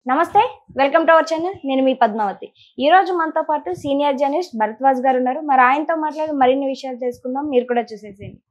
నమస్తే welcome to our channel నేను మీ పద్మావతి ఈ రోజు మనతో పాటు సీనియర్ జర్నలిస్ట్ భరద్వాజ్ గారు ఉన్నారు మరి ఆయనతో మాట్లాడి మరిన్ని విషయాలు తెలుసుకుందాం మీరు కూడా చూసేసేయండి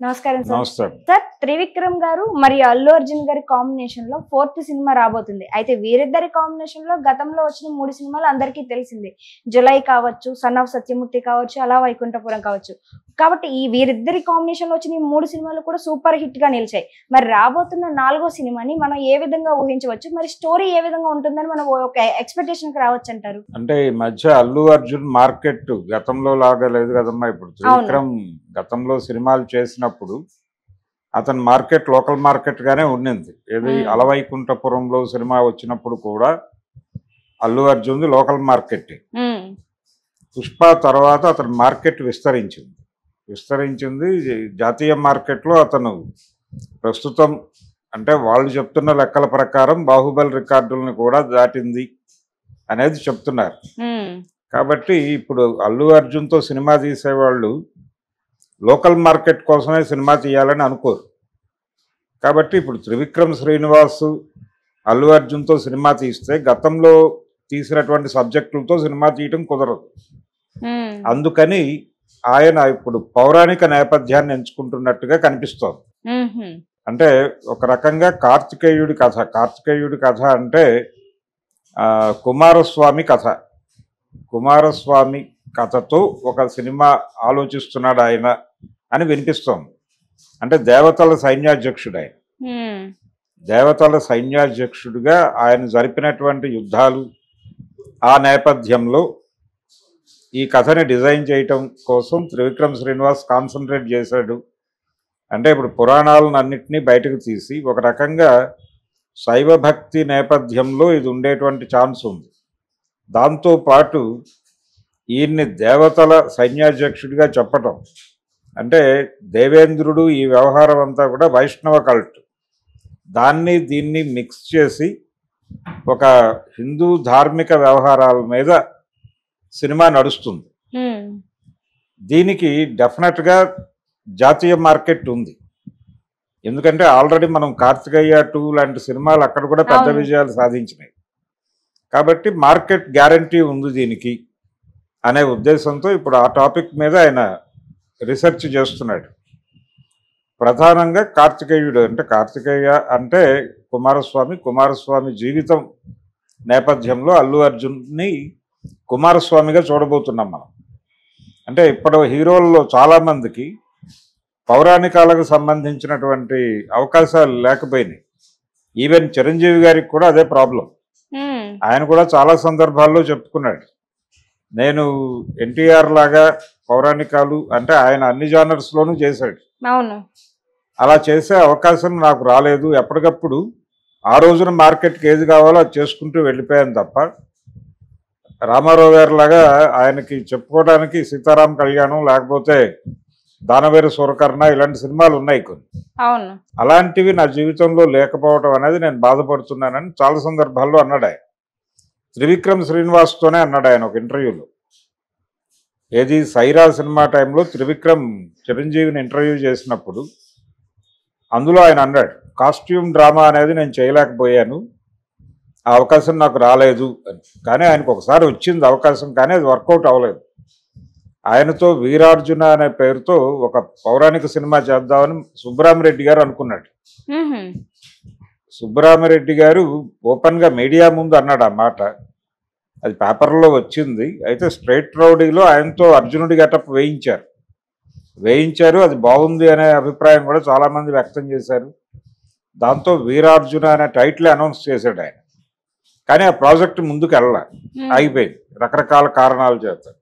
నమస్కారం సార్ సార్ త్రివిక్రమ్ గారు మరియు అల్లు అర్జున్ గారి కాంబినేషన్ లో 4th సినిమా రాబోతుంది అయితే వీరిద్దరి కాంబినేషన్ లో గతంలో వచ్చిన 3 సినిమాలు అందరికీ తెలిసిందే జులై కావచ్చు సన్ ఆఫ్ సత్యమూర్తి కావచ్చు అలా వైకుంఠపురం కావచ్చు కాబట్టి ఈ వీరిద్దరి కాంబినేషన్ లో వచ్చిన ఈ 3 సినిమాలు కూడా సూపర్ హిట్ గా నిలిచాయి మరి రాబోతున్న 4వ సినిమాని మనం ఏ విధంగా ఊహించవచ్చు మరి స్టోరీ ఏ విధంగా ఉంటుందని మనం ఒక ఎక్స్పెక్టేషన్ కి రావచ్చు అంటారు అంటే ఈ మధ్య అల్లు అర్జున్ మార్కెట్ గతంలో లాగా లేదు కదమ్మా ఇప్పుడు త్రివిక్రమ్ గతంలో సినిమాలు చేసినప్పుడు అతని మార్కెట్ లోకల్ మార్కెట్ గానే ఉండింది ఏది అలవైకుంఠపురంలో సినిమా వచ్చినప్పుడు కూడా అల్లు అర్జున్ లోకల్ మార్కెట్ పుష్ప తర్వాత అతని మార్కెట్ విస్తరించింది జాతీయ మార్కెట్లో అతను ప్రస్తుతం అంటే వాళ్ళు చెప్తున్న లెక్కల ప్రకారం బాహుబలి రికార్డులను కూడా దాటింది అనేది చెప్తున్నారు కాబట్టి ఇప్పుడు అల్లు అర్జున్తో సినిమా తీసేవాళ్ళు లోకల్ మార్కెట్ కోసమే సినిమా తీయాలని అనుకోరు కాబట్టి ఇప్పుడు త్రివిక్రమ్ శ్రీనివాస్ అల్లు అర్జున్తో సినిమా తీస్తే గతంలో తీసినటువంటి సబ్జెక్టులతో సినిమా తీయటం కుదరదు అందుకని ఆయన ఇప్పుడు పౌరాణిక నేపథ్యాన్ని ఎంచుకుంటున్నట్టుగా కనిపిస్తోంది అంటే ఒక రకంగా కార్తికేయుడి కథ అంటే కుమారస్వామి కథతో ఒక సినిమా ఆలోచిస్తున్నాడు ఆయన అని వినిపిస్తోంది అంటే దేవతల సైన్యాధ్యక్షుడిగా ఆయన జరిపినటువంటి యుద్ధాలు ఆ నేపథ్యంలో ఈ కథని డిజైన్ చేయటం కోసం త్రివిక్రమ్ శ్రీనివాస్ కాన్సన్ట్రేట్ చేశాడు అంటే ఇప్పుడు పురాణాలను అన్నింటినీ బయటకు తీసి ఒక రకంగా శైవభక్తి నేపథ్యంలో ఇది ఉండేటువంటి ఛాన్స్ ఉంది దాంతోపాటు ఈయన్ని దేవతల సైన్యాధ్యక్షుడిగా చెప్పటం అంటే దేవేంద్రుడు ఈ వ్యవహారం అంతా కూడా వైష్ణవ కల్ట్ దీన్ని మిక్స్ చేసి ఒక హిందూ ధార్మిక వ్యవహారాల మీద సినిమా నడుస్తుంది దీనికి డెఫినెట్గా జాతీయ మార్కెట్ ఉంది ఎందుకంటే ఆల్రెడీ మనం కార్తికేయ 2 లాంటి సినిమాలు అక్కడ కూడా పెద్ద విజయాలు సాధించినాయి కాబట్టి మార్కెట్ గ్యారంటీ ఉంది దీనికి అనే ఉద్దేశంతో ఇప్పుడు ఆ టాపిక్ మీద ఆయన రీసెర్చ్ చేస్తున్నాడు ప్రధానంగా కార్తికేయ అంటే కుమారస్వామి జీవితం నేపథ్యంలో అల్లు అర్జున్ని కుమారస్వామిగా చూడబోతున్నాం మనం అంటే ఇప్పుడు హీరోల్లో చాలామందికి పౌరాణికాలకు సంబంధించినటువంటి అవకాశాలు లేకపోయినాయి ఈవెన్ చిరంజీవి గారికి కూడా అదే ప్రాబ్లం ఆయన కూడా చాలా సందర్భాల్లో చెప్పుకున్నాడు నేను ఎన్టీఆర్ లాగా పౌరాణికాలు అంటే ఆయన అన్ని జానర్స్లోనూ చేశాడు అలా చేసే అవకాశం నాకు రాలేదు ఎప్పటికప్పుడు ఆ రోజున మార్కెట్కి ఏది కావాలో అది చేసుకుంటూ వెళ్ళిపోయాను తప్ప రామారావు గారి లాగా ఆయనకి చెప్పుకోవడానికి సీతారాం కళ్యాణం లేకపోతే దానవేరు సూరకర్ణ ఇలాంటి సినిమాలు ఉన్నాయి కొన్ని అలాంటివి నా జీవితంలో లేకపోవడం అనేది నేను బాధపడుతున్నానని చాలా సందర్భాల్లో అన్నాడు ఆయన త్రివిక్రమ్ శ్రీనివాస్తోనే అన్నాడు ఆయన ఒక ఇంటర్వ్యూలో ఏది సైరా సినిమా టైంలో త్రివిక్రమ్ చిరంజీవిని ఇంటర్వ్యూ చేసినప్పుడు అందులో ఆయన అన్నాడు కాస్ట్యూమ్ డ్రామా అనేది నేను చేయలేకపోయాను ఆ అవకాశం నాకు రాలేదు అని కానీ ఆయనకు ఒకసారి వచ్చింది అవకాశం కానీ అది వర్కౌట్ అవ్వలేదు ఆయనతో వీరార్జున అనే పేరుతో ఒక పౌరాణిక సినిమా చేద్దామని సుబ్బరామిరెడ్డి గారు అనుకున్నాడు సుబ్బరామిరెడ్డి గారు ఓపెన్గా మీడియా ముందు అన్నాడు ఆ మాట అది పేపర్లో వచ్చింది అయితే స్ట్రైట్ రౌడీలో ఆయనతో అర్జునుడి గెటప్ వేయించారు అది బాగుంది అనే అభిప్రాయం కూడా చాలామంది వ్యక్తం చేశారు దాంతో వీరార్జున అనే టైటిల్ అనౌన్స్ చేశాడు ఆయన కానీ ఆ ప్రాజెక్ట్ ముందుకు ఆగిపోయింది రకరకాల కారణాల చేత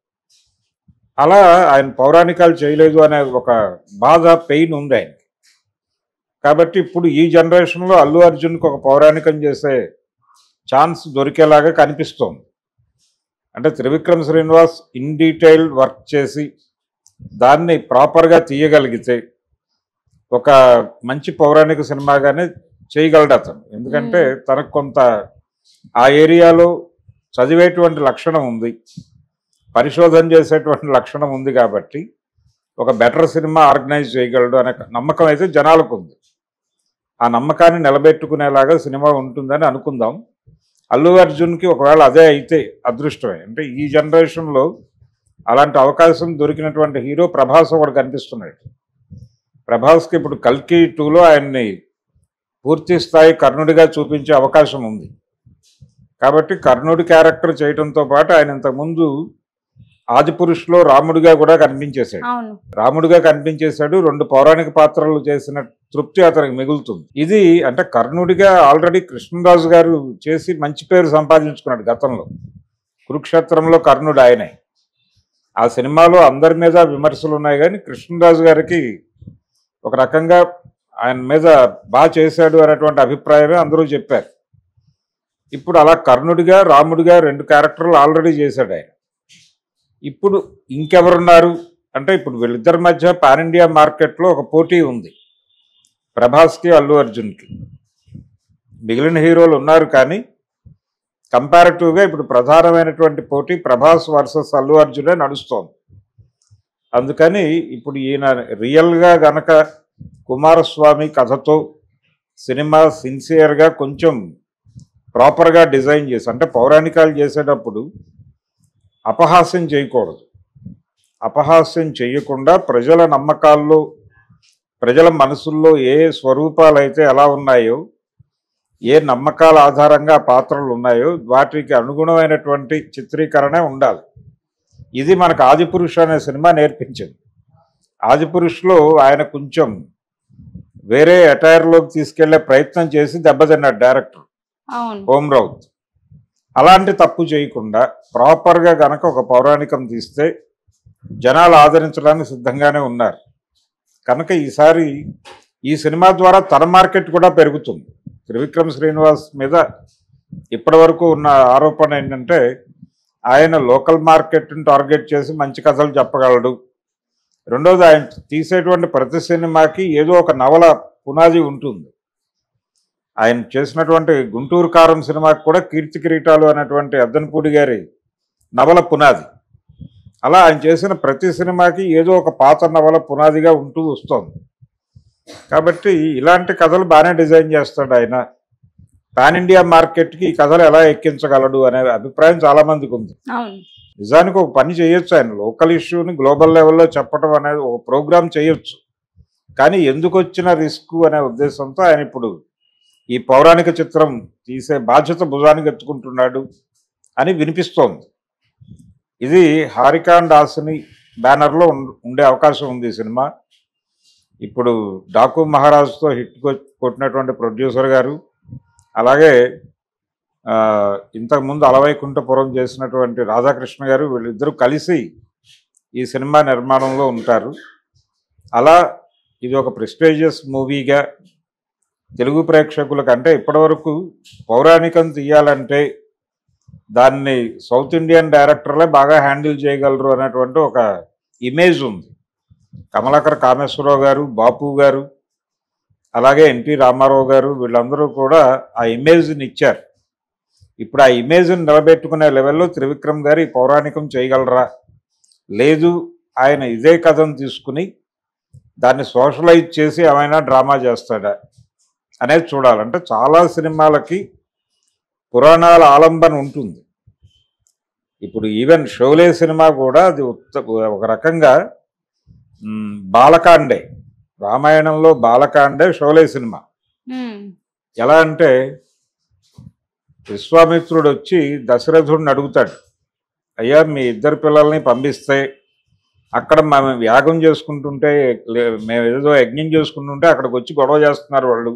అలా ఆయన పౌరాణికాలు చేయలేదు అనే ఒక బాధ పెయిన్ ఉంది ఆయన కాబట్టి ఇప్పుడు ఈ జనరేషన్లో అల్లు అర్జున్కి ఒక పౌరాణికం చేసే ఛాన్స్ దొరికేలాగా కనిపిస్తోంది అంటే Trivikram Srinivas in detail work చేసి దాన్ని ప్రాపర్గా తీయగలిగితే ఒక మంచి పౌరాణిక సినిమాగానే చేయగలడు అతను ఎందుకంటే తనకు కొంత ఆ ఏరియాలో చదివేటువంటి లక్షణం ఉంది పరిశోధన చేసేటువంటి లక్షణం ఉంది కాబట్టి ఒక బెటర్ సినిమా ఆర్గనైజ్ చేయగలడు అనే నమ్మకం అయితే జనాలకు ఉంది. ఆ నమ్మకాన్ని నిలబెట్టుకునేలాగా సినిమా ఉంటుందని అనుకుందాం. అల్లు అర్జున్కి ఒకవేళ అదే అయితే అదృష్టమే. అంటే ఈ జనరేషన్లో అలాంటి అవకాశం దొరికినటువంటి హీరో ప్రభాస్ ఒకడు కనిపిస్తున్నాడు. ప్రభాస్కి ఇప్పుడు కల్కి 2లో ఆయన్ని పూర్తి స్థాయి కర్ణుడిగా చూపించే అవకాశం ఉంది. కాబట్టి కర్ణుడి క్యారెక్టర్ చేయడంతో పాటు ఆయన ఇంతకుముందు ఆదిపురుషులో రాముడిగా కూడా కనిపించేశాడు. రాముడిగా కనిపించేశాడు. 2 పౌరాణిక పాత్రలు చేసిన తృప్తి అతనికి మిగులుతుంది. ఇది అంటే కర్ణుడిగా ఆల్రెడీ కృష్ణరాజు గారు చేసి మంచి పేరు సంపాదించుకున్నాడు గతంలో. కురుక్షేత్రంలో కర్ణుడు ఆయనే. ఆ సినిమాలో అందరి మీద విమర్శలు ఉన్నాయి, కానీ కృష్ణరాజు గారికి ఒక రకంగా ఆయన మీద బాగా చేశాడు అనేటువంటి అభిప్రాయమే అందరూ చెప్పారు. ఇప్పుడు అలా కర్ణుడిగా రాముడిగా 2 క్యారెక్టర్లు ఆల్రెడీ చేశాడు ఆయన. ఇప్పుడు ఇంకెవరున్నారు అంటే ఇప్పుడు వీళ్ళిద్దరి మధ్య పాన్ ఇండియా మార్కెట్లో ఒక పోటీ ఉంది, ప్రభాస్కి అల్లు అర్జున్కి. మిగిలిన హీరోలు ఉన్నారు, కానీ కంపారిటివ్గా ఇప్పుడు ప్రధానమైనటువంటి పోటీ ప్రభాస్ వర్సెస్ అల్లు అర్జునే నడుస్తోంది. అందుకని ఇప్పుడు ఈయన రియల్గా గనక కుమారస్వామి కథతో సినిమా సిన్సియర్గా కొంచెం ప్రాపర్గా డిజైన్ చేసి, అంటే పౌరాణికాలు చేసేటప్పుడు అపహాస్యం చేయకూడదు. అపహాస్యం చేయకుండా ప్రజల నమ్మకాల్లో, ప్రజల మనసుల్లో ఏ స్వరూపాలు అయితే ఎలా ఉన్నాయో, ఏ నమ్మకాల ఆధారంగా పాత్రలు ఉన్నాయో వాటికి అనుగుణమైనటువంటి చిత్రీకరణే ఉండాలి. ఇది మనకు ఆదిపురుష్ అనే సినిమా నేర్పించింది. ఆదిపురుష్లో ఆయన కొంచెం వేరే అటైర్లోకి తీసుకెళ్లే ప్రయత్నం చేసి దెబ్బతిన్నాడు డైరెక్టర్ ఓం రౌత్. అలాంటి తప్పు చేయకుండా ప్రాపర్గా గనక ఒక పౌరాణికం తీస్తే జనాలు ఆదరించడానికి సిద్ధంగానే ఉన్నారు. కనుక ఈసారి ఈ సినిమా ద్వారా తన మార్కెట్ కూడా పెరుగుతుంది. త్రివిక్రమ్ శ్రీనివాస్ మీద ఇప్పటి వరకు ఉన్న ఆరోపణ ఏంటంటే ఆయన లోకల్ మార్కెట్ని టార్గెట్ చేసి మంచి కథలు చెప్పగలడు. రెండోది, ఆయన తీసేటువంటి ప్రతి సినిమాకి ఏదో ఒక నవల పునాది ఉంటుంది. ఆయన చేసినటువంటి గుంటూరు కారం సినిమాకి కూడా కీర్తి కిరీటాలు అనేటువంటి అద్దనపూడి గారి నవల పునాది. అలా ఆయన చేసిన ప్రతి సినిమాకి ఏదో ఒక పాత నవల పునాదిగా ఉంటూ వస్తుంది. కాబట్టి ఇలాంటి కథలు బాగానే డిజైన్ చేస్తాడు ఆయన. పాన్ ఇండియా మార్కెట్కి ఈ కథలు ఎలా ఎక్కించగలడు అనే అభిప్రాయం చాలామందికి ఉంది. నిజానికి ఒక పని చేయొచ్చు, ఆయన లోకల్ ఇష్యూని గ్లోబల్ లెవెల్లో చెప్పడం అనేది ఒక ప్రోగ్రామ్ చేయొచ్చు. కానీ ఎందుకు వచ్చిన రిస్క్ అనే ఉద్దేశంతో ఆయన ఇప్పుడు ఈ పౌరాణిక చిత్రం తీసే బాధ్యత భుజానికి ఎత్తుకుంటున్నాడు అని వినిపిస్తోంది. ఇది హారిక అండ్ హాసిని బ్యానర్లో ఉండే అవకాశం ఉంది ఈ సినిమా. ఇప్పుడు డాకు మహారాజ్తో హిట్ కొట్టినటువంటి ప్రొడ్యూసర్ గారు, అలాగే ఇంతకుముందు అలవైకుంఠపురం చేసినటువంటి రాధాకృష్ణ గారు, వీళ్ళిద్దరూ కలిసి ఈ సినిమా నిర్మాణంలో ఉంటారు. అలా ఇది ఒక ప్రెస్టీజియస్ మూవీగా తెలుగు ప్రేక్షకులకు, అంటే ఇప్పటివరకు పౌరాణికం తీయాలంటే దాన్ని సౌత్ ఇండియన్ డైరెక్టర్లే బాగా హ్యాండిల్ చేయగలరు అనేటువంటి ఒక ఇమేజ్ ఉంది. కమలాకర్ కామేశ్వరరావు గారు, బాపు గారు, అలాగే ఎన్టీ రామారావు గారు, వీళ్ళందరూ కూడా ఆ ఇమేజ్ని ఇచ్చారు. ఇప్పుడు ఆ ఇమేజ్ని నిలబెట్టుకునే లెవెల్లో త్రివిక్రమ్ గారు ఈ పౌరాణికం చేయగలరా, లేదు ఆయన ఇదే కథను తీసుకుని దాన్ని సోషలైజ్ చేసి ఏమైనా డ్రామా చేస్తాడా అనేది చూడాలంటే చాలా సినిమాలకి పురాణాల ఆలంబన ఉంటుంది. ఇప్పుడు ఈవెన్ షోలే సినిమా కూడా అది ఒక రకంగా బాలకాండే, రామాయణంలో బాలకాండే షోలే సినిమా. ఎలా అంటే విశ్వామిత్రుడు వచ్చి దశరథుడిని అడుగుతాడు, అయ్యా మీ 2 పిల్లల్ని పంపిస్తే అక్కడ మేము యాగం చేసుకుంటుంటే, మేము ఏదో యజ్ఞం చేసుకుంటుంటే అక్కడికి వచ్చి గొడవ చేస్తున్నారు వాళ్ళు,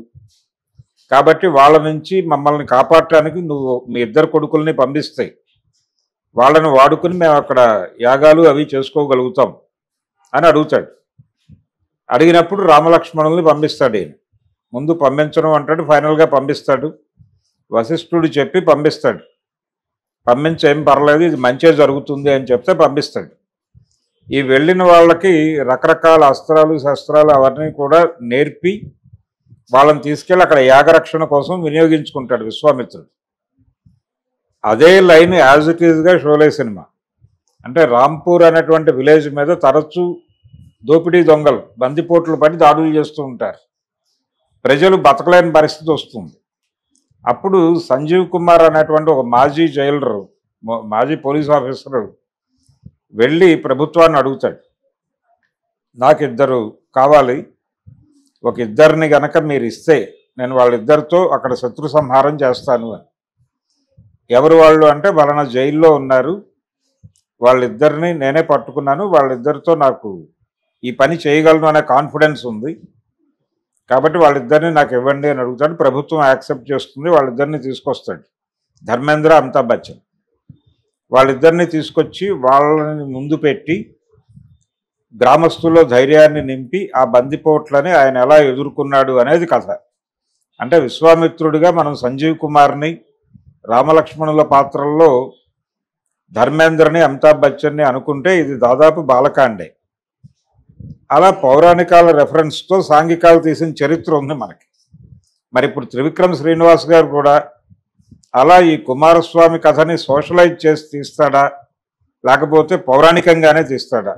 కాబట్టి వాళ్ళ నుంచి మమ్మల్ని కాపాడటానికి నువ్వు మీ 2 కొడుకుల్ని పంపిస్తాయి, వాళ్ళని వాడుకుని మేము అక్కడ యాగాలు అవి చేసుకోగలుగుతాం అని అడుగుతాడు. అడిగినప్పుడు రామలక్ష్మణుల్ని పంపిస్తాడు. ఈయన ముందు పంపించడం అంటాడు, ఫైనల్గా పంపిస్తాడు. వశిష్ఠుడు చెప్పి పంపిస్తాడు, పంపించేం పర్లేదు ఇది మంచిగా జరుగుతుంది అని చెప్తే పంపిస్తాడు. ఈ వెళ్ళిన వాళ్ళకి రకరకాల అస్త్రాలు శస్త్రాలు అవన్నీ కూడా నేర్పి వాళ్ళని తీసుకెళ్ళి అక్కడ యాగరక్షణ కోసం వినియోగించుకుంటాడు విశ్వామిత్రుడు. అదే లైన్ యాజ్ ఇట్ ఈజ్గా షోలే సినిమా. అంటే రాంపూర్ అనేటువంటి విలేజ్ మీద తరచూ దోపిడీ దొంగలు బందిపోట్లు పడి దాడులు చేస్తూ ఉంటారు, ప్రజలు బతకలేని పరిస్థితి వస్తుంది. అప్పుడు సంజీవ్ కుమార్ అనేటువంటి ఒక మాజీ జైలరు, మాజీ పోలీస్ ఆఫీసరు వెళ్ళి ప్రభుత్వాన్ని అడుగుతాడు, నాకు ఇద్దరు కావాలి, ఒక ఇద్దరిని గనక మీరు ఇస్తే నేను వాళ్ళిద్దరితో అక్కడ శత్రు సంహారం చేస్తాను అని. ఎవరు వాళ్ళు అంటే వాళ్ళ జైల్లో ఉన్నారు, వాళ్ళిద్దరిని నేనే పట్టుకున్నాను, వాళ్ళిద్దరితో నాకు ఈ పని చేయగలను అనే కాన్ఫిడెన్స్ ఉంది, కాబట్టి వాళ్ళిద్దరిని నాకు ఇవ్వండి అని అడుగుతాడు. ప్రభుత్వం యాక్సెప్ట్ చేస్తుంది, వాళ్ళిద్దరిని తీసుకొస్తాడు. ధర్మేంద్ర, అమితాబ్ బచ్చన్ వాళ్ళిద్దరిని తీసుకొచ్చి వాళ్ళని ముందు పెట్టి గ్రామస్తుల్లో ధైర్యాన్ని నింపి ఆ బందిపోట్లని ఆయన ఎలా ఎదుర్కొన్నాడు అనేది కథ. అంటే విశ్వామిత్రుడిగా మనం సంజీవ్ కుమార్ని, రామలక్ష్మణుల పాత్రల్లో ధర్మేంద్రని, అమితాబ్ బచ్చన్ని అనుకుంటే ఇది దాదాపు బాలకాండే. అలా పౌరాణికాల రెఫరెన్స్తో సాంఘికాలు తీసిన చరిత్ర ఉంది మనకి. మరి ఇప్పుడు త్రివిక్రమ్ శ్రీనివాస్ గారు కూడా అలా ఈ కుమారస్వామి కథని సోషలైజ్ చేసి తీస్తాడా, లేకపోతే పౌరాణికంగానే తీస్తాడా?